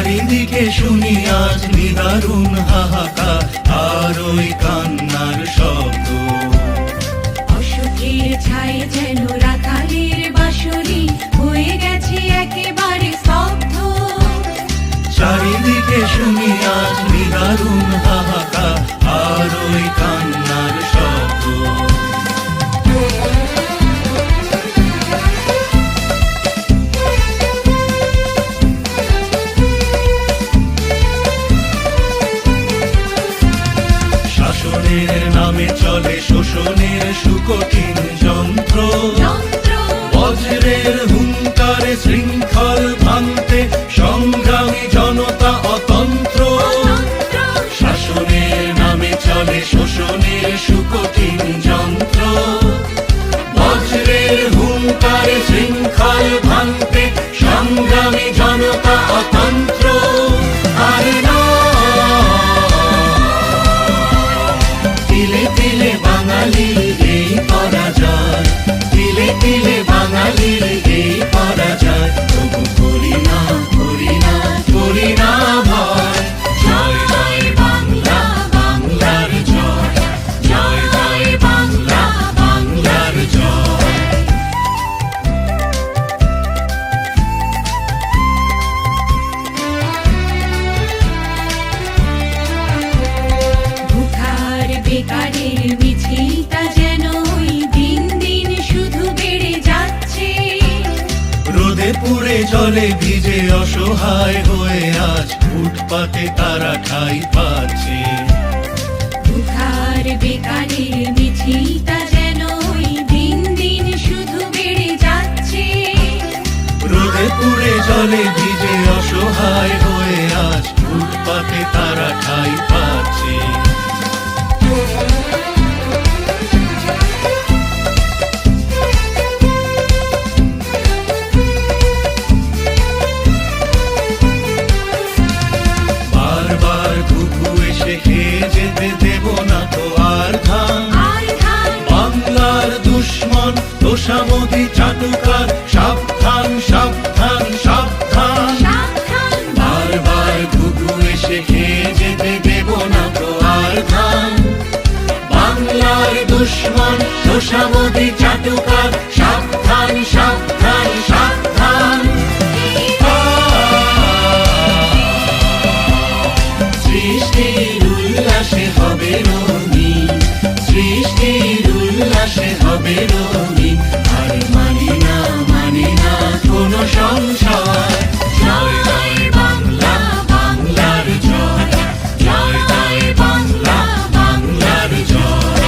চারিদিকে শুনি আজ নিদারুণ হাহাকার, আর ওই কান্নার শব্দ। অসুখের ছায়ে যেন রাখালের বাঁশরি হয়ে গেছে একেবারে স্তব্ধ। চারিদিকে শুনি আজ নিদারুণ হাহাকার, আর ওই কান্নার শব্দ। শাসনের নামে চলে শোষণের সুকঠিন যন্ত্র, বজ্রের হুঙ্কারে শৃঙ্খল ভাঙতে সংগ্রামী জনতা অতন্ত্র। শাসনের নামে চলে শোষণের সুকঠিন যন্ত্র, বজ্রের হুঙ্কারে শৃঙ্খল ভাঙতে সংগ্রামী জনতা অতন্ত্র। আর তিলে তিলে বাঙালির এই পরাজয়, তিলে তিলে বাঙালির এই পরাজয়। তবু করি না করি না করি না ভয়। জয় জয় বাংলা, বাংলার জয়। জয় জয় বাংলা, বাংলার জয়। ভুখার বেকারের মিছিলটা যেন ওই দিন দিন শুধু বেড়ে যাচ্ছে। রোদে পুড়ে জলে ভিজে অসহায় হয়ে আজ ফুটপাতে তারা ঠাঁই পাচ্ছে। ভুখার বেকারের মিছিলটা যেন ওই দিন দিন শুধু বেড়ে যাচ্ছে। রোদে পুড়ে জলে ভিজে অসহায় হয়ে আজ ফুটপাতে তারা ঠাঁই পাচ্ছে। বারবার ঘুঘু এসে খেয়ে যেতে দেব না তো আর ধান। বাংলার দুশ্মন তোষামোদী চাটুকার সাবধান সাবধান সাবধান। বারবার ঘুঘু এসে খেয়ে যেতে দেব না তো আর ধান। বাংলার দুশ্মন তোষামোদী চাটুকার সাবধান সাবধান সাবধান। সৃষ্টির উল্লাসে হবে রঙিন, সৃষ্টির উল্লাসে হবে রঙিন। আর মানি না কোনো সংশয়। জয় জয় বাংলা, বাংলার জয়। জয় জয় বাংলা, বাংলার জয়।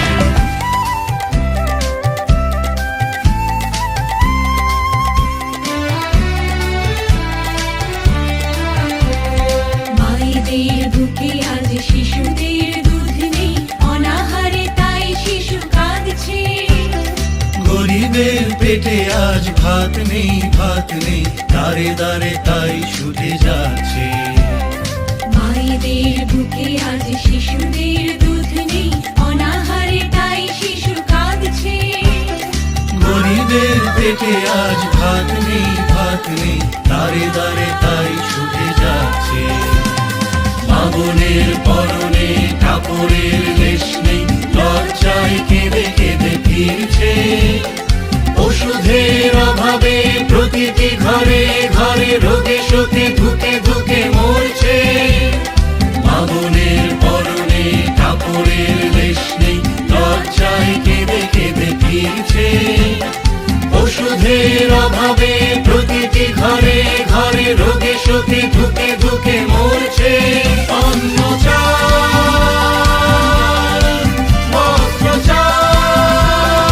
মায়েদের বুকে আজ শিশুদের দুধ নেই, অনাহারে তাই শিশু কাঁদছে। গরিবের পেটে আজ ভাত নেই ভাত নেই, দাঁড়ে দাঁড়ে তাই শুধে যাচ্ছে। মায়েদের বুকে আজ শিশুদের দুধ নেই, অনাহারে তাই শিশু কাঁদছে। গরিবের পেটে আজ ভাত নেই ভাত নেই, দাঁড়ে দাঁড়ে তাই শুধে যাচ্ছে। মা বোনের পরনে কাপড়ের লেশ নেই, লজ্জায় কেঁদে কেঁদে ফিরছে। ওষুধের অভাবে প্রতিটি ঘরে ঘরে রোগে শোকে ধুকে ধুকে মরছে। মা বোনের পরনে কাপড়ের লেশ নেই, লজ্জায় কেঁদে কেঁদে ফিরছে। ওষুধের অভাবে প্রতিটি ঘরে ঘরে রোগে শোকে ধুকে ধুকে মরছে। অন্ন চাই, বস্ত্র চাই,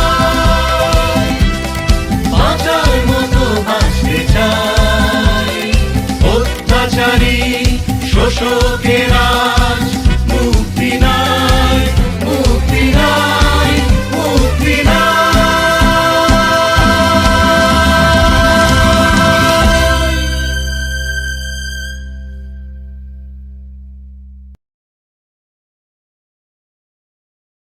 বাঁচার মতো বাঁচতে চাই। অত্যাচারী শোষকেরা